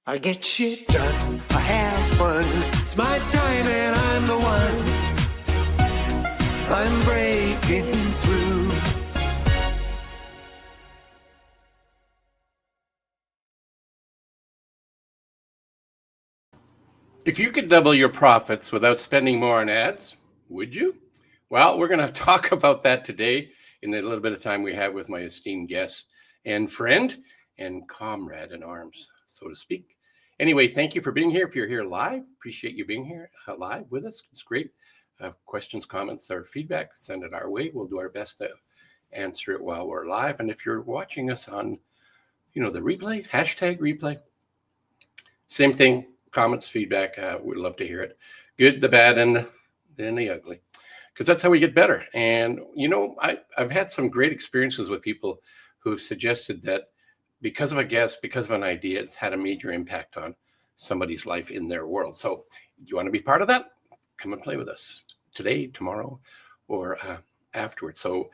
I get shit done, I have fun. It's my time and I'm the one. I'm breaking through. If you could double your profits without spending more on ads, would you? Well, we're going to talk about that today in the little bit of time we have with my esteemed guest and friend and comrade in arms, so to speak. Anyway, thank you for being here. If you're here live, appreciate you being here live with us. It's great. Questions, comments, or feedback, send it our way. We'll do our best to answer it while we're live. And if you're watching us on, the replay, hashtag replay, same thing. Comments, feedback, we'd love to hear it. Good, the bad, and then the ugly, because that's how we get better. And I've had some great experiences with people who've suggested that because of a guest, because of an idea, it's had a major impact on somebody's life in their world. So you want to be part of that? Come and play with us today, tomorrow, or afterwards. So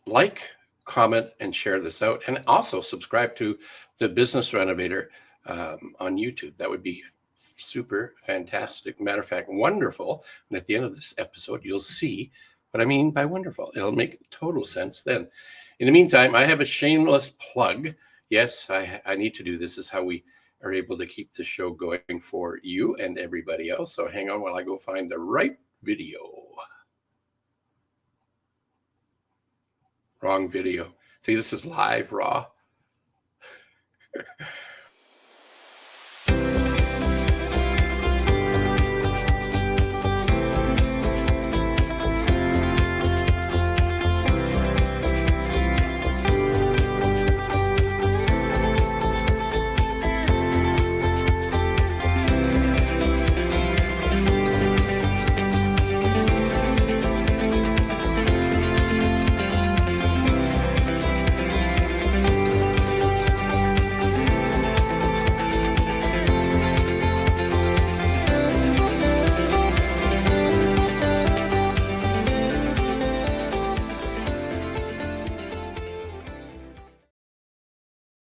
like, comment, and share this out, and also subscribe to the Business Renovator on YouTube. That would be super fantastic. Matter of fact, wonderful. And at the end of this episode, you'll see what I mean by wonderful. It'll make total sense then. In the meantime, I have a shameless plug. Yes, I need to do this. This is how we are able to keep the show going for you and everybody else. So hang on while I go find the right video. Wrong video. See, this is live, raw.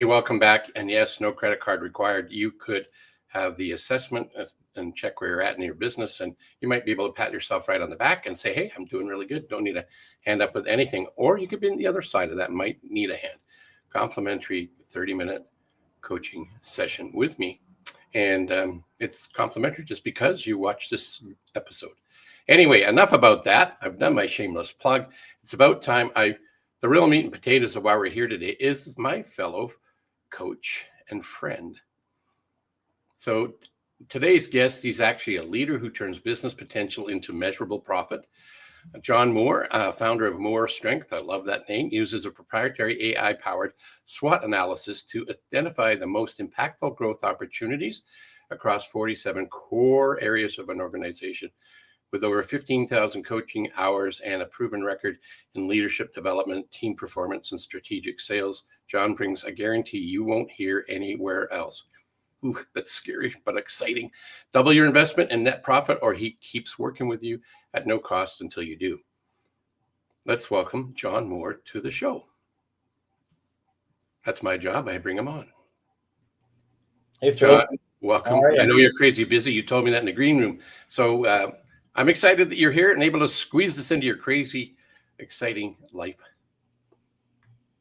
Welcome back. And yes, no credit card required. You could have the assessment and check where you're at in your business, and you might be able to pat yourself right on the back and say, hey, I'm doing really good. Don't need a hand up with anything. Or you could be on the other side of that, might need a hand. Complimentary 30-minute coaching session with me. And it's complimentary just because you watch this episode. Anyway, enough about that. I've done my shameless plug. It's about time. The real meat and potatoes of why we're here today is my fellow coach and friend. So today's guest, he's actually a leader who turns business potential into measurable profit. John Moore, founder of Moore Strength, I love that name, uses a proprietary AI-powered SWOT analysis to identify the most impactful growth opportunities across 47 core areas of an organization. With over 15,000 coaching hours and a proven record in leadership development, team performance, and strategic sales, John brings a guarantee you won't hear anywhere else. Ooh, that's scary, but exciting. Double your investment in net profit, or he keeps working with you at no cost until you do. Let's welcome John Moore to the show. That's my job. I bring him on. Hey, Phil. John, welcome. I know you're crazy busy. You told me that in the green room. So I'm excited that you're here and able to squeeze this into your crazy, exciting life.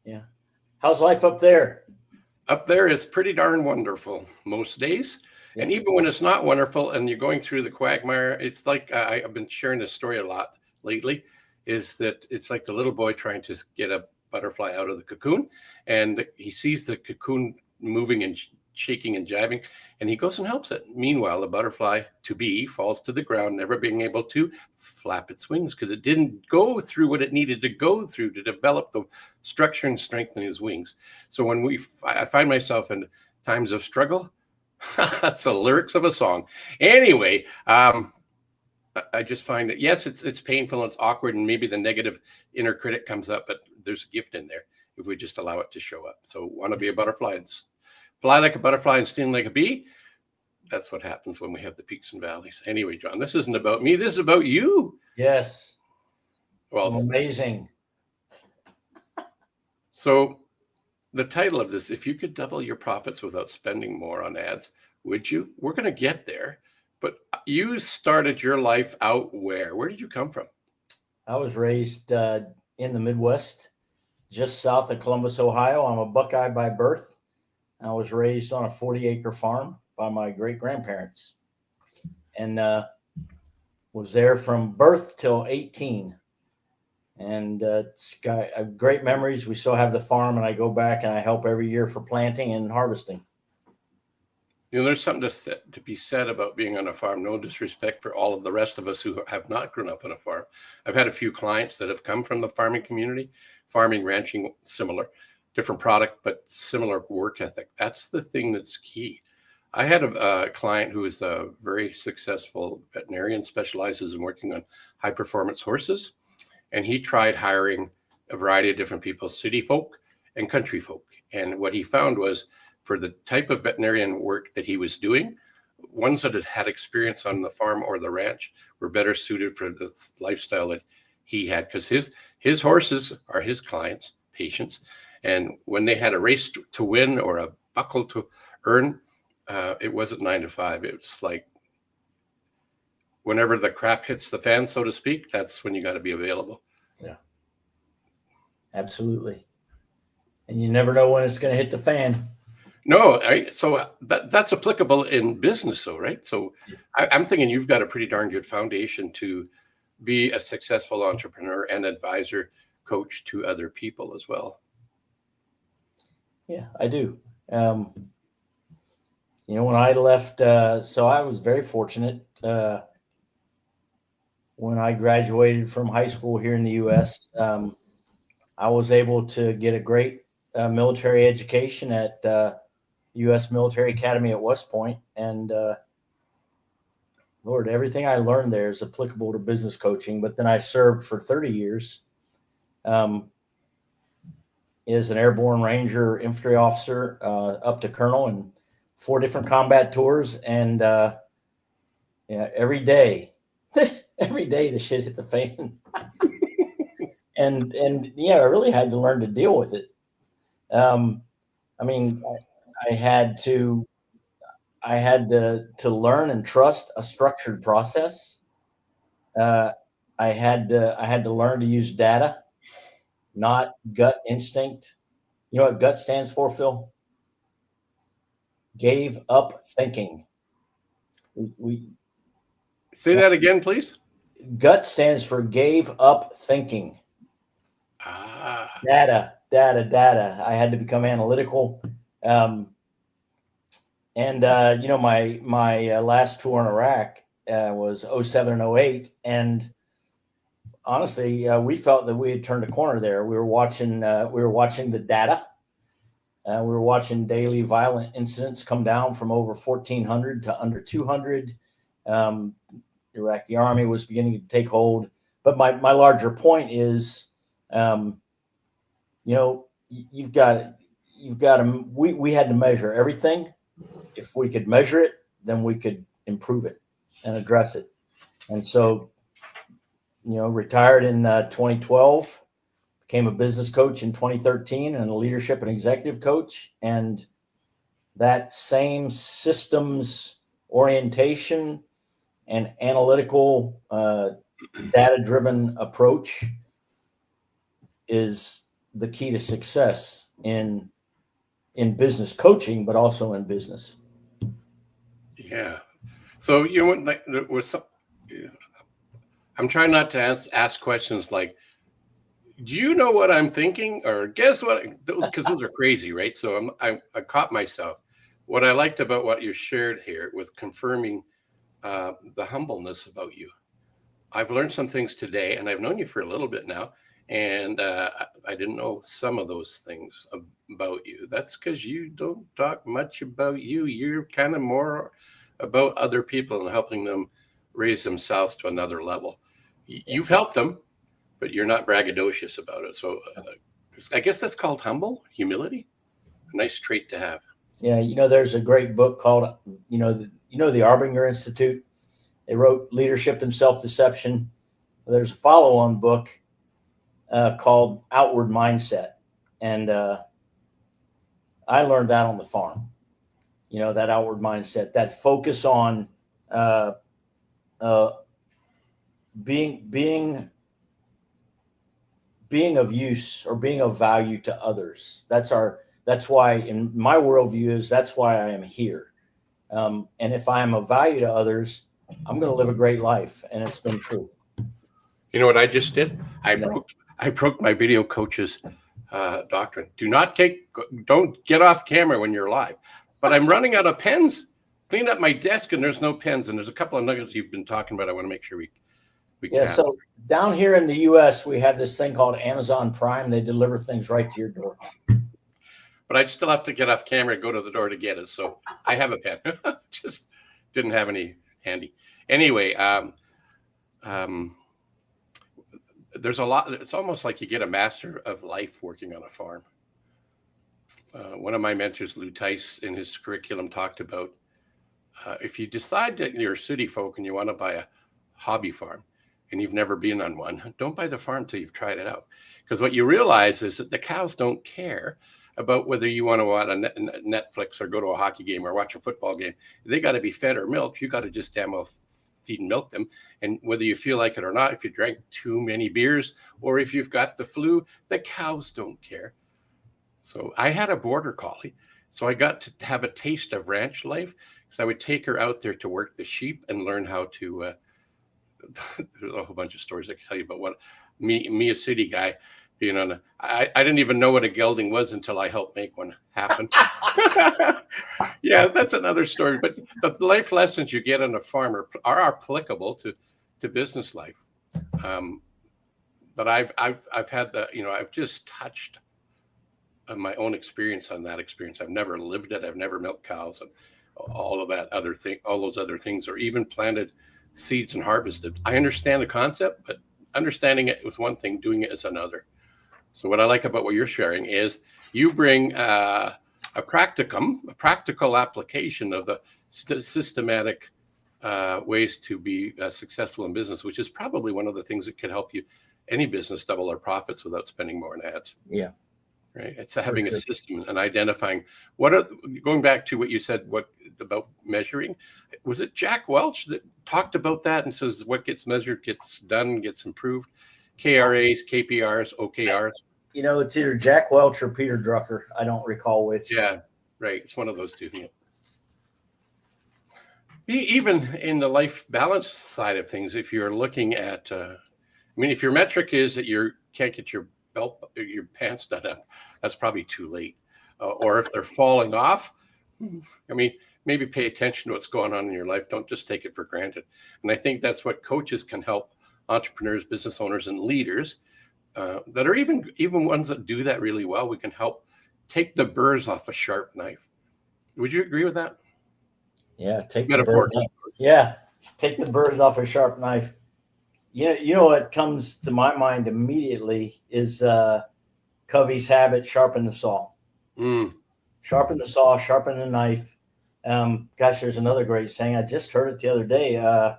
Yeah. How's life up there? Up there is pretty darn wonderful most days. Yeah. And even when it's not wonderful and you're going through the quagmire, it's like I've been sharing this story a lot lately, is that it's like the little boy trying to get a butterfly out of the cocoon. And he sees the cocoon moving and shaking and jiving, and he goes and helps it. Meanwhile, the butterfly to be falls to the ground, never being able to flap its wings because it didn't go through what it needed to go through to develop the structure and strength in his wings. So when I find myself in times of struggle, that's the lyrics of a song. Anyway, I just find that, yes, it's painful, and it's awkward, and maybe the negative inner critic comes up, but there's a gift in there if we just allow it to show up. So want to be a butterfly and fly like a butterfly and sting like a bee? That's what happens when we have the peaks and valleys. Anyway, John, this isn't about me. This is about you. Yes. Well, amazing. So the title of this, if you could double your profits without spending more on ads, would you? We're going to get there. But you started your life out where? Where did you come from? I was raised in the Midwest, just south of Columbus, Ohio. I'm a Buckeye by birth. I was raised on a 40-acre farm by my great-grandparents, and was there from birth till 18. And it's got great memories. We still have the farm, and I go back and I help every year for planting and harvesting. You know, there's something to be said about being on a farm. No disrespect for all of the rest of us who have not grown up on a farm. I've had a few clients that have come from the farming community, farming, ranching, similar, different product, but similar work ethic. That's the thing that's key. I had a client who is a very successful veterinarian, specializes in working on high performance horses. And he tried hiring a variety of different people, city folk and country folk. And what he found was, for the type of veterinarian work that he was doing, ones that had experience on the farm or the ranch were better suited for the lifestyle that he had, because his horses are his clients, patients. And when they had a race to win or a buckle to earn, it wasn't 9 to 5. It's like whenever the crap hits the fan, so to speak, that's when you got to be available. Yeah, absolutely. And you never know when it's going to hit the fan. No, so that's applicable in business, though, right? So I'm thinking you've got a pretty darn good foundation to be a successful entrepreneur and advisor, coach to other people as well. Yeah, I do. You know, when I left, so I was very fortunate. When I graduated from high school here in the U.S., I was able to get a great military education at U.S. Military Academy at West Point. And Lord, everything I learned there is applicable to business coaching. But then I served for 30 years as an airborne ranger infantry officer up to colonel, and 4 different combat tours. And yeah, every day the shit hit the fan. and yeah, I really had to learn to deal with it. I mean, I had to learn and trust a structured process. I had to learn to use data, not gut instinct. You know what gut stands for, Phil? Gave up thinking. We Say that again, please. Gut stands for gave up thinking. Data. I had to become analytical. You know, my last tour in Iraq was 07 and 08. And honestly, we felt that we had turned a corner there. We were watching the data. We were watching daily violent incidents come down from over 1,400 to under 200. The Iraqi army was beginning to take hold. But my larger point is, you know, you've got to, we had to measure everything. If we could measure it, then we could improve it and address it. And so, you know, retired in 2012, became a business coach in 2013 and a leadership and executive coach. And that same systems orientation and analytical, data-driven approach is the key to success in business coaching, but also in business. Yeah. So, you know what, like, there was some, I'm trying not to ask questions like, do you know what I'm thinking? Or guess what? Because those are crazy, right? So I caught myself. What I liked about what you shared here was confirming the humbleness about you. I've learned some things today, and I've known you for a little bit now, and I didn't know some of those things about you. That's because you don't talk much about you. You're kind of more about other people and helping them raise themselves to another level. You've helped them, but you're not braggadocious about it. So I guess that's called humility. A nice trait to have. Yeah, you know, there's a great book called, the Arbinger Institute. They wrote Leadership and Self-Deception. There's a follow-on book called Outward Mindset. And I learned that on the farm. That outward mindset, that focus on uh, uh, being of use or being of value to others. That's why in my worldview is that's why I am here. And if I am of value to others, I'm going to live a great life. And it's been true. You know what I just did? I No. broke my video coach's doctrine. Don't get off camera when you're live. But I'm running out of pens. Cleaned up my desk and there's no pens. And there's a couple of nuggets you've been talking about. I want to make sure we Yeah. can. So down here in the U.S., we have this thing called Amazon Prime. They deliver things right to your door. But I'd still have to get off camera and go to the door to get it. So I have a pen. Just didn't have any handy. Anyway, there's a lot. It's almost like you get a master of life working on a farm. One of my mentors, Lou Tice, in his curriculum talked about if you decide that you're a city folk and you want to buy a hobby farm and you've never been on one, don't buy the farm till you've tried it out. Because what you realize is that the cows don't care about whether you want to watch Netflix or go to a hockey game or watch a football game. They got to be fed or milked. You got to just damn well feed and milk them. And whether you feel like it or not, if you drank too many beers or if you've got the flu, the cows don't care. So I had a border collie. So I got to have a taste of ranch life because I would take her out there to work the sheep and learn how to, there's a whole bunch of stories I can tell you about what me a city guy, being on I didn't even know what a gelding was until I helped make one happen. Yeah, that's another story. But the life lessons you get on a farm are applicable to business life. But I've had I've just touched on my own experience on that experience. I've never lived it. I've never milked cows and all of that other thing, all those other things, or even planted seeds and harvested. I understand the concept, but understanding it was one thing, doing it is another. So what I like about what you're sharing is you bring a practical application of the systematic ways to be successful in business, which is probably one of the things that could help any business double their profits without spending more on ads. Yeah. Right. It's having a system and identifying going back to what you said, about measuring. Was it Jack Welch that talked about that and says what gets measured gets done, gets improved? KRAs, KPRs, OKRs. It's either Jack Welch or Peter Drucker. I don't recall which. Yeah, right. It's one of those two. Even in the life balance side of things, if you're looking at, if your metric is that you can't get your pants done up, that's probably too late. Or if they're falling off, maybe pay attention to what's going on in your life. Don't just take it for granted. And I think that's what coaches can help entrepreneurs, business owners, and leaders that are even ones that do that really well. We can help take the burrs off a sharp knife. Would you agree with that? Yeah, take the burrs off a sharp knife. What comes to my mind immediately is Covey's habit: sharpen the saw. Sharpen the saw, sharpen the knife. There's another great saying. I just heard it the other day.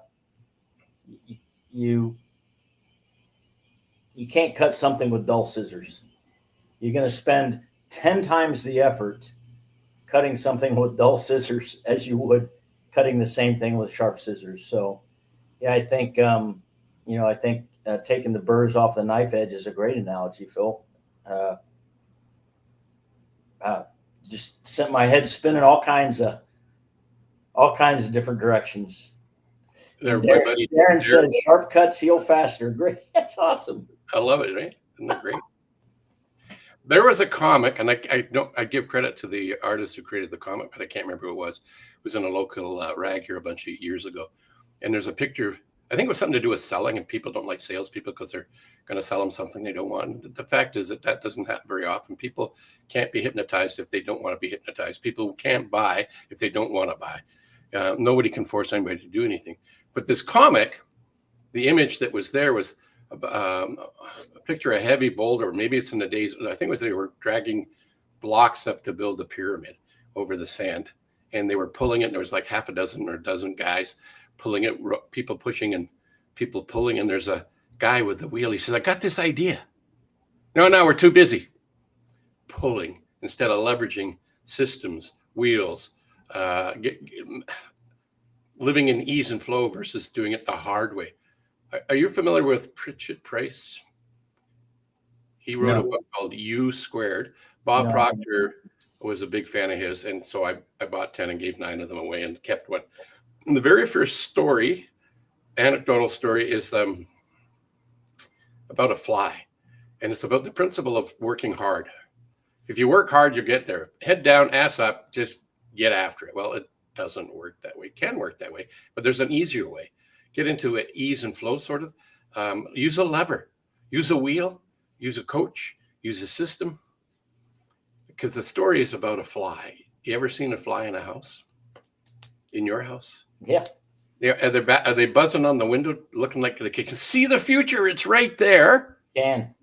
You can't cut something with dull scissors. You're going to spend 10 times the effort cutting something with dull scissors as you would cutting the same thing with sharp scissors. So, yeah, I think taking the burrs off the knife edge is a great analogy, Phil. Just sent my head spinning all kinds of different directions. Darren says sharp cuts heal faster. Great. That's awesome. I love it, right? Isn't that great? There was a comic, and I give credit to the artist who created the comic, but I can't remember who it was. It was in a local rag here a bunch of years ago. And there's a picture, I think it was something to do with selling, and people don't like salespeople because they're going to sell them something they don't want. The fact is that doesn't happen very often. People can't be hypnotized if they don't want to be hypnotized. People can't buy if they don't want to buy. Nobody can force anybody to do anything. But this comic, the image that was there was a picture of a heavy boulder. Maybe it's in the days, I think it was they were dragging blocks up to build a pyramid over the sand. And they were pulling it. And there was like half a dozen or a dozen guys pulling it, people pushing and people pulling. And there's a guy with the wheel. He says, I got this idea. No, we're too busy pulling instead of leveraging systems, wheels, living in ease and flow versus doing it the hard way. Are you familiar with Pritchett Price? He wrote a No, book called U Squared. Bob no. Proctor was a big fan of his, and so I bought 10 and gave 9 of them away and kept one. And the very first story, anecdotal story, is about a fly, and it's about the principle of working hard. If you work hard, you get there. Head down, ass up, just get after it. Well, it doesn't work that way. It can work that way, but there's an easier way. Get into it, ease and flow, sort of. Use a lever, use a wheel, use a coach, use a system. Because the story is about a fly. You ever seen a fly in a house? In your house? Yeah. Yeah. Are they buzzing on the window, looking like they can see the future? It's right there. Can.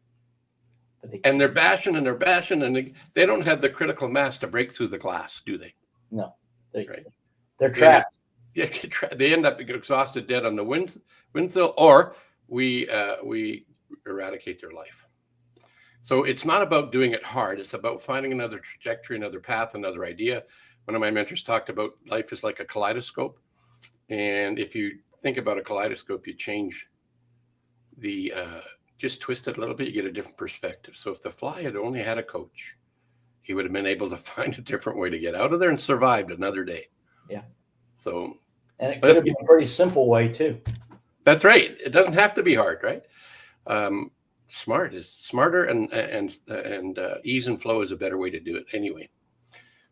And they're bashing and they're bashing, and they don't have the critical mass to break through the glass, do they? No. Right. They're trapped. Yeah, they end up exhausted, dead on the windsill, or we eradicate their life. So it's not about doing it hard. It's about finding another trajectory, another path, another idea. One of my mentors talked about life is like a kaleidoscope. And if you think about a kaleidoscope, you change just twist it a little bit, you get a different perspective. So if the fly had only had a coach, he would have been able to find a different way to get out of there and survived another day. Yeah. So, and it could have been a pretty simple way too. That's right. It doesn't have to be hard, right? Smart is smarter, and ease and flow is a better way to do it anyway.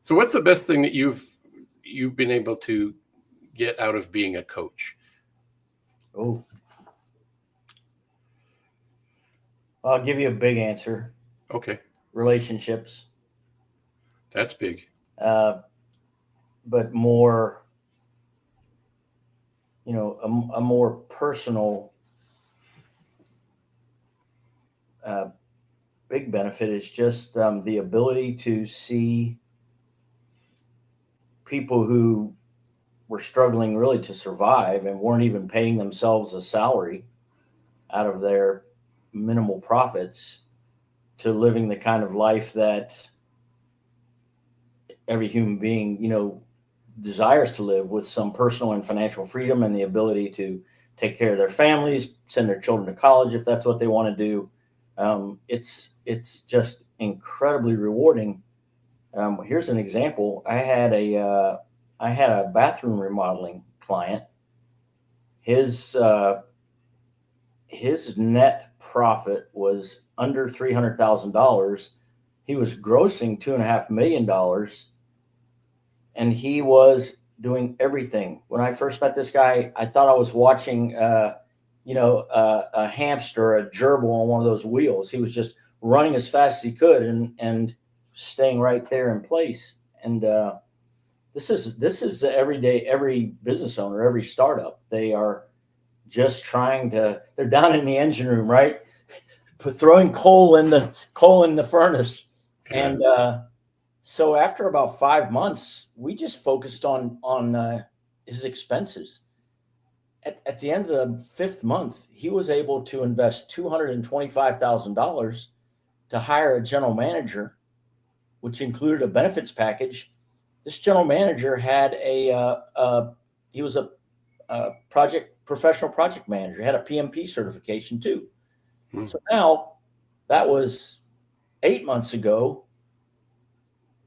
So what's the best thing that you've been able to get out of being a coach? Oh, I'll give you a big answer. Okay. Relationships. That's big. But more, a more personal big benefit is just the ability to see people who were struggling really to survive and weren't even paying themselves a salary out of their minimal profits to living the kind of life that every human being, desires to live, with some personal and financial freedom and the ability to take care of their families, send their children to college if that's what they want to do. It's just incredibly rewarding. Here's an example. I had a bathroom remodeling client. His net profit was under $300,000. He was grossing $2.5 million, and he was doing everything. When I first met this guy, I thought I was watching, a hamster, a gerbil on one of those wheels. He was just running as fast as he could and staying right there in place. And this is every business owner, every startup. They are just they're down in the engine room, right? Throwing coal in the furnace. And so after about 5 months, we just focused on his expenses. At the end of the 5th month, he was able to invest $225,000 to hire a general manager, which included a benefits package. This general manager had he was a professional project manager, had a PMP certification too. Hmm. So now, that was 8 months ago.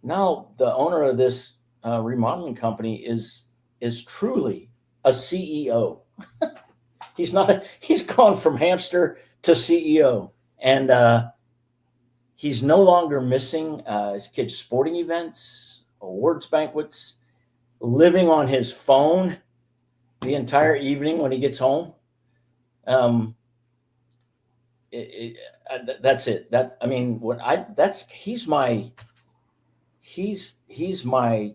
Now the owner of this remodeling company is truly a CEO. He's gone from hamster to CEO, and he's no longer missing his kids' sporting events, awards banquets, living on his phone the entire evening when he gets home. That's it. He's my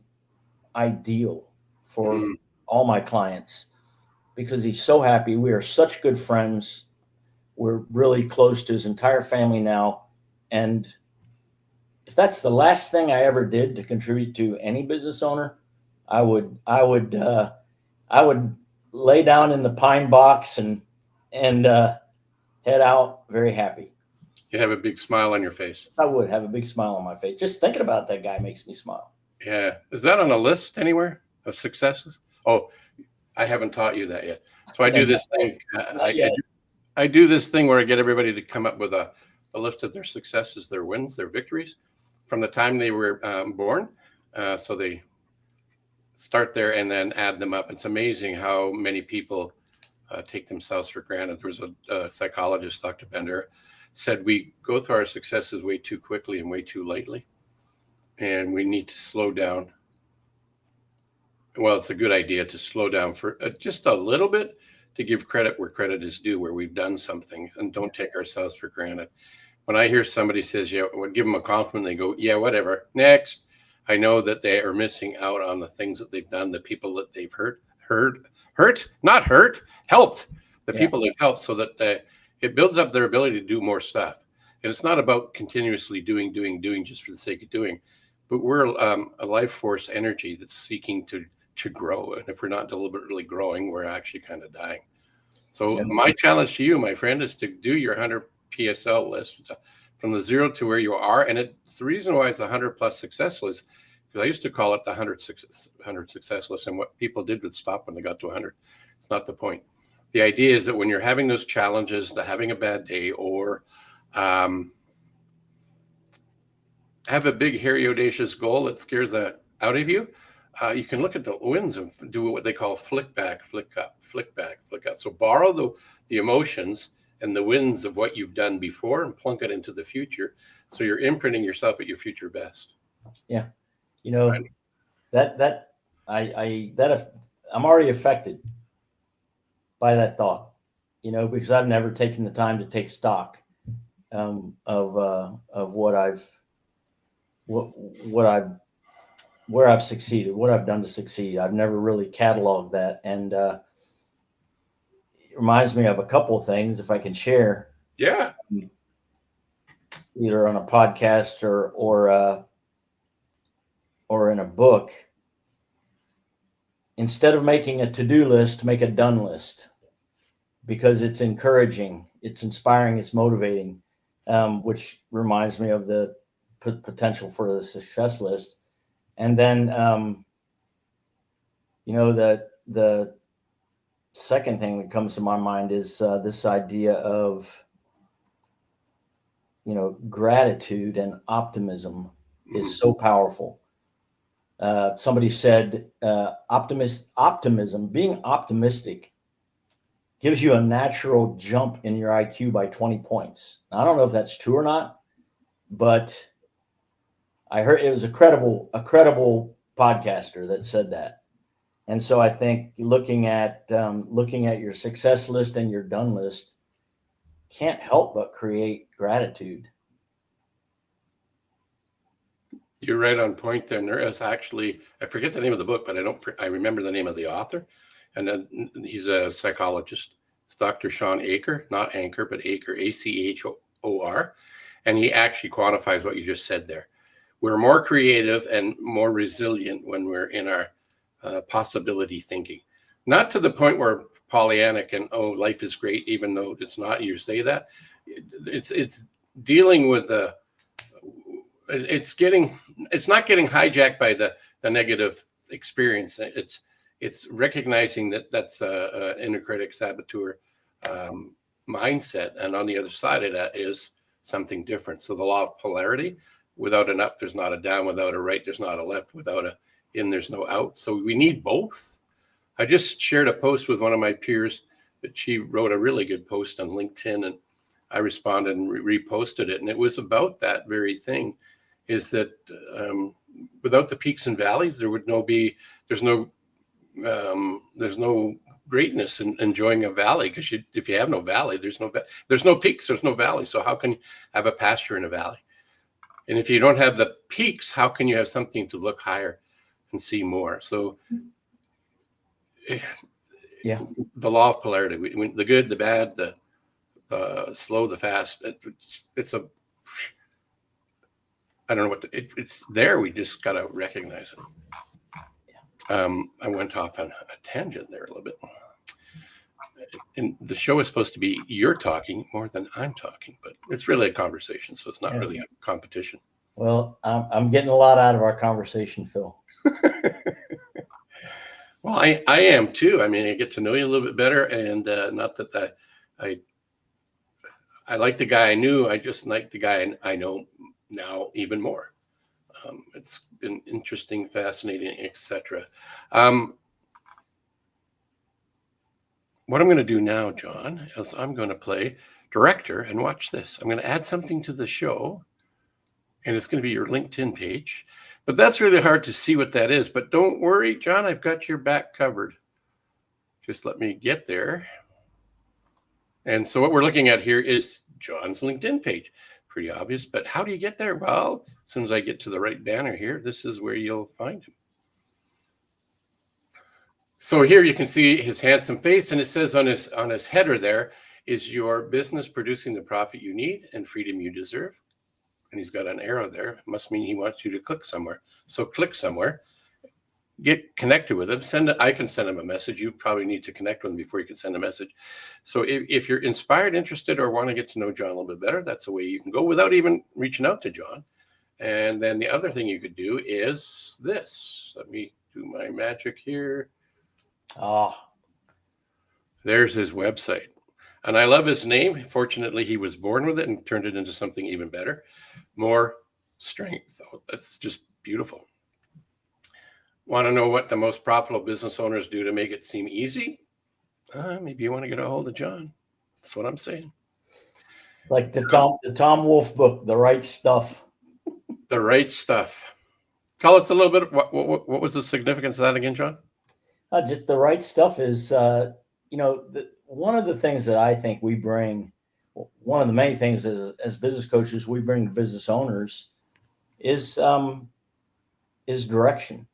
ideal for all my clients, because he's so happy. We are such good friends. We're really close to his entire family now. And if that's the last thing I ever did to contribute to any business owner, I would lay down in the pine box and head out very happy. You have a big smile on your face. I would have a big smile on my face. Just thinking about that guy makes me smile. Yeah. Is that on a list anywhere of successes? Oh, I haven't taught you that yet. So I Yeah, do this thing. not yet. I do this thing where I get everybody to come up with a list of their successes, their wins, their victories from the time they were born. So they start there and then add them up. It's amazing how many people take themselves for granted. There was a psychologist, Dr. Bender, said we go through our successes way too quickly and way too lightly, and we need to slow down. Well, it's a good idea to slow down for just a little bit, to give credit where credit is due, where we've done something, and don't take ourselves for granted. When I hear somebody says, yeah, well, give them a compliment, they go, yeah, whatever, next. I know that they are missing out on the things that they've done, the people that they've not hurt, helped, the people they've helped, so that it builds up their ability to do more stuff. And it's not about continuously doing just for the sake of doing, but we're a life force energy that's seeking to grow. And if we're not deliberately growing, we're actually kind of dying. So my challenge to you, my friend, is to do your 100 PSL list from the 0 to where you are. And it's the reason why it's 100 plus success list, because I used to call it the 100 success list. And what people did would stop when they got to 100. It's not the point. The idea is that when you're having those challenges, having a bad day, or have a big, hairy, audacious goal that scares the out of you, you can look at the wins and do what they call flick back, flick up, flick back, flick up. So borrow the emotions and the wins of what you've done before and plunk it into the future. So you're imprinting yourself at your future best. Yeah. You know, I'm already affected by that thought, you know, because I've never taken the time to take stock of where I've succeeded, what I've done to succeed. I've never really cataloged that. And it reminds me of a couple of things, if I can share. Yeah. Either on a podcast or in a book. Instead of making a to-do list, make a done list, because it's encouraging, it's inspiring, it's motivating, which reminds me of the potential for the success list. And then, you know, the second thing that comes to my mind is this idea of, you know, gratitude and optimism is so powerful. Somebody said optimism, being optimistic, gives you a natural jump in your IQ by 20 points. Now, I don't know if that's true or not, but I heard it was a credible podcaster that said that. And so I think looking at your success list and your done list can't help but create gratitude. You're right on point there. And there is actually, I forget the name of the book, but I remember the name of the author. And then he's a psychologist. It's Dr. Sean Aker, not Anchor, but Aker, Achor. And he actually quantifies what you just said there. We're more creative and more resilient when we're in our possibility thinking. Not to the point where Pollyannic and, oh, life is great, even though it's not. You say that. It's dealing with it's not getting hijacked by the negative experience. It's recognizing that's an inner critic saboteur mindset, and on the other side of that is something different. So the law of polarity: without an up, there's not a down; without a right, there's not a left; without a in, there's no out. So we need both. I just shared a post with one of my peers that she wrote a really good post on LinkedIn, and I responded and reposted it, and it was about that very thing. Is that without the peaks and valleys, there's no greatness in enjoying a valley, because if you have no valley, there's no peaks, there's no valley. So how can you have a pasture in a valley? And if you don't have the peaks, how can you have something to look higher and see more? So Yeah, the law of polarity, the good, the bad, the slow, the fast, I don't know it's there. We just got to recognize it. I went off on a tangent there a little bit. And the show is supposed to be you're talking more than I'm talking, but it's really a conversation. So it's not really a competition. Well, I'm getting a lot out of our conversation, Phil. Well, I am too. I mean, I get to know you a little bit better, and not that I like the guy I knew. I just like the guy I know now even more. It's been interesting, fascinating, etc. What I'm going to do now, John, is I'm going to play director and watch this. I'm going to add something to the show, and it's going to be your LinkedIn page. But that's really hard to see what that is. But don't worry, John, I've got your back covered. Just let me get there. And so what we're looking at here is John's LinkedIn page. Pretty obvious, but how do you get there? Well, as soon as I get to the right banner here, this is where you'll find him. So here you can see his handsome face, and it says on his header there, is your business producing the profit you need and freedom you deserve? And he's got an arrow there. It must mean he wants you to click somewhere. So click somewhere, get connected with him. I can send him a message. You probably need to connect with him before you can send a message. So if you're inspired, interested, or want to get to know John a little bit better, that's the way you can go without even reaching out to John. And then the other thing you could do is this. Let me do my magic here. Oh, there's his website. And I love his name. Fortunately, he was born with it and turned it into something even better. More strength. Oh, that's just beautiful. Want to know what the most profitable business owners do to make it seem easy? Maybe you want to get a hold of John. That's what I'm saying. Like the Tom Wolfe book, The Right Stuff. The Right Stuff. Tell us a little bit. What was the significance of that again, John? Just the right stuff is, one of the things that I think we bring, one of the main things as business coaches we bring to business owners is direction.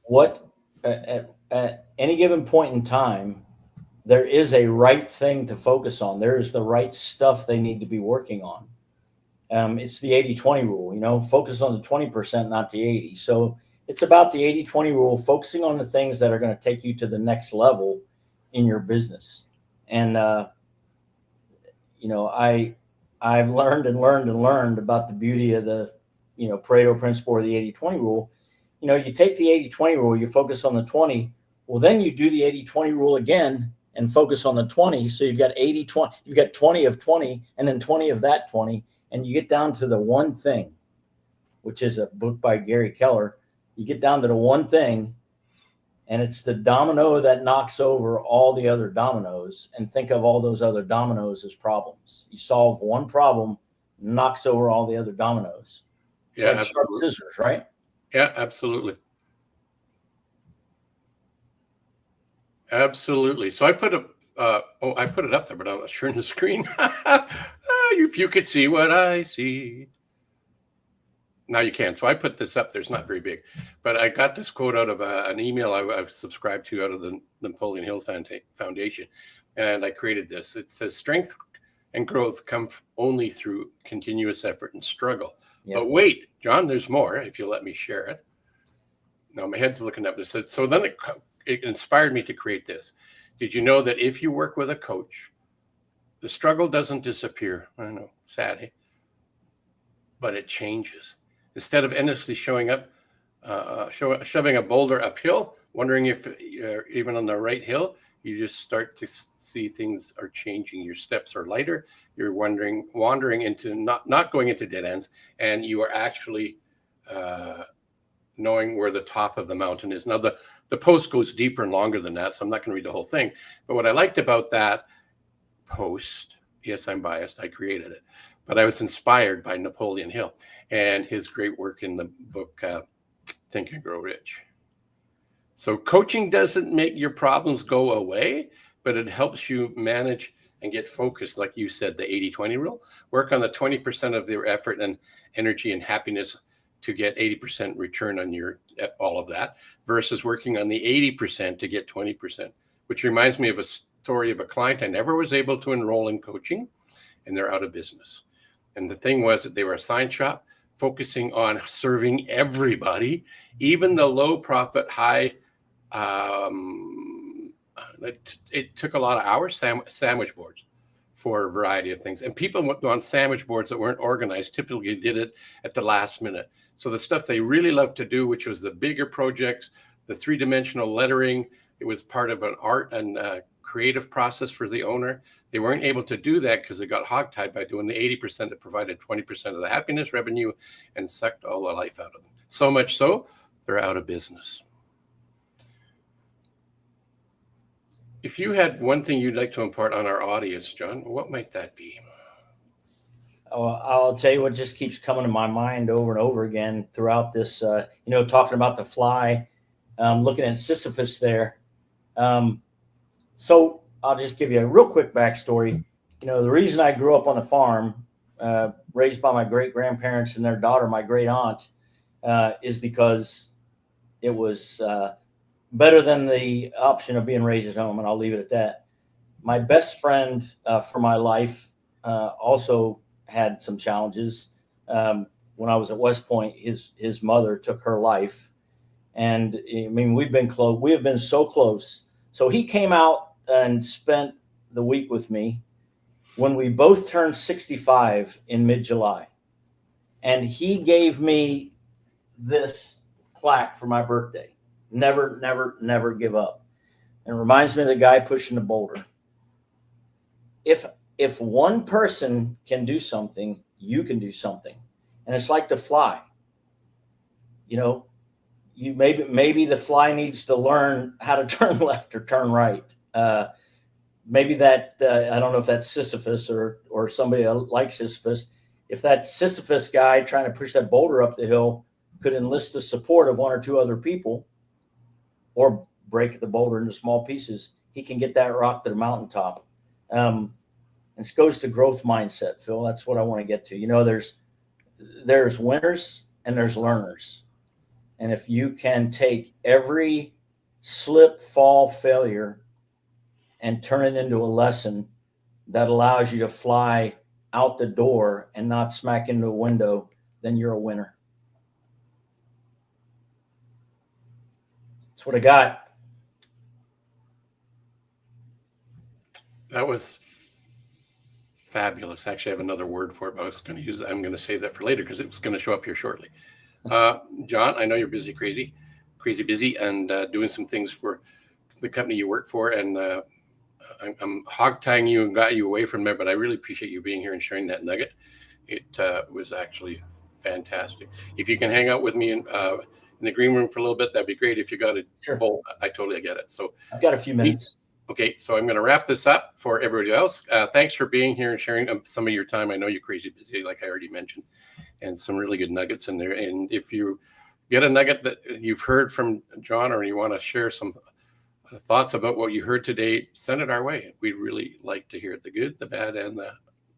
What at any given point in time, there is a right thing to focus on. There is the right stuff they need to be working on. It's the 80-20 rule, focus on the 20%, not the 80. So it's about the 80-20 rule, focusing on the things that are going to take you to the next level in your business. And, I've learned about the beauty of the, Pareto principle or the 80-20 rule. You take the 80-20 rule, you focus on the 20. Well, then you do the 80-20 rule again and focus on the 20. So you've got 80-20, you've got 20 of 20 and then 20 of that 20. And you get down to the one thing, which is a book by Gary Keller. You get down to the one thing, and it's the domino that knocks over all the other dominoes, and think of all those other dominoes as problems. You solve one problem, knocks over all the other dominoes. It's like sharp scissors, right? Yeah, absolutely. Absolutely. So I put it up there, but I'm not sharing the screen. If you could see what I see. Now you can. So I put this up there. It's not very big, but I got this quote out of an email I've subscribed to out of the Napoleon Hill Foundation, and I created this. It says, strength and growth come only through continuous effort and struggle. Yep. But wait, John, there's more if you'll let me share it. Now my head's looking up. So then it inspired me to create this. Did you know that if you work with a coach, the struggle doesn't disappear? I know, sad, eh? But it changes. Instead of endlessly shoving a boulder uphill, wondering if you're even on the right hill, you just start to see things are changing. Your steps are lighter. You're wandering into not going into dead ends, and you are actually knowing where the top of the mountain is. Now the post goes deeper and longer than that, so I'm not going to read the whole thing. But what I liked about that post, yes, I'm biased, I created it, but I was inspired by Napoleon Hill and his great work in the book Think and Grow Rich. So coaching doesn't make your problems go away, but it helps you manage and get focused. Like you said, the 80-20 rule. Work on the 20% of their effort and energy and happiness to get 80% return on all of that, versus working on the 80% to get 20%, which reminds me of a story of a client I never was able to enroll in coaching, and they're out of business. And the thing was that they were a sign shop focusing on serving everybody, even the low profit, high. It took a lot of hours, sandwich boards for a variety of things. And people on sandwich boards that weren't organized typically did it at the last minute. So the stuff they really loved to do, which was the bigger projects, the three-dimensional lettering, it was part of an art and creative process for the owner. They weren't able to do that because they got hogtied by doing the 80% that provided 20% of the happiness revenue and sucked all the life out of them. So much so, they're out of business. If you had one thing you'd like to impart on our audience, John, what might that be? I'll tell you what just keeps coming to my mind over and over again throughout this, talking about the fly, looking at Sisyphus there. So I'll just give you a real quick backstory. The reason I grew up on a farm, raised by my great-grandparents and their daughter, my great-aunt, is because it was better than the option of being raised at home, and I'll leave it at that. My best friend for my life also had some challenges. When I was at West Point, his mother took her life, and I mean we've been close. We have been so close. So he came out and spent the week with me when we both turned 65 in mid-July, and he gave me this plaque for my birthday. Never, never, never give up. And it reminds me of the guy pushing the boulder. If one person can do something, you can do something. And it's like the fly. You maybe the fly needs to learn how to turn left or turn right. Maybe that I don't know if that's Sisyphus or somebody like Sisyphus. If that Sisyphus guy trying to push that boulder up the hill could enlist the support of one or two other people, or break the boulder into small pieces, he can get that rock to the mountaintop. This goes to growth mindset, Phil. That's what I want to get to. There's winners and there's learners. And if you can take every slip, fall, failure and turn it into a lesson that allows you to fly out the door and not smack into a window, then you're a winner. That's what I got. That was fabulous. Actually, I have another word for it, but I'm going to save that for later because it's going to show up here shortly. John, I know you're crazy busy, and doing some things for the company you work for, and I'm hog-tying you and got you away from there, but I really appreciate you being here and sharing that nugget. It was actually fantastic. If you can hang out with me in the green room for a little bit, that'd be great. If you got a bowl, I totally get it. So I've got a few minutes. Okay, so I'm going to wrap this up for everybody else. Thanks for being here and sharing some of your time. I know you're crazy busy, like I already mentioned, and some really good nuggets in there. And if you get a nugget that you've heard from John, or you want to share some thoughts about what you heard today, send it our way. We'd really like to hear it, the good, the bad, and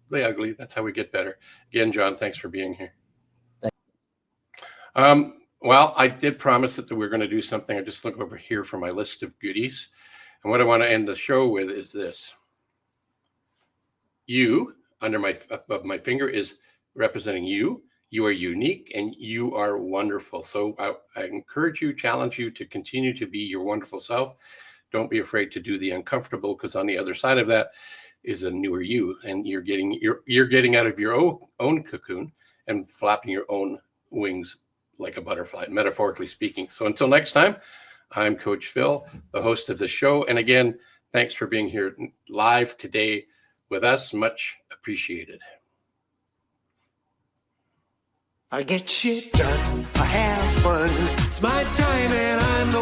the ugly. That's how we get better. Again, John, thanks for being here. Well, I did promise that we're going to do something. I just look over here for my list of goodies. And what I want to end the show with is this. You, above my finger, is representing you. You are unique and you are wonderful. So I encourage you, challenge you to continue to be your wonderful self. Don't be afraid to do the uncomfortable, because on the other side of that is a newer you, and you're getting out of your own cocoon and flapping your own wings like a butterfly, metaphorically speaking. So until next time, I'm Coach Phil, the host of the show. And again, thanks for being here live today with us. Much appreciated. I get shit done, I have fun. It's my time and I'm the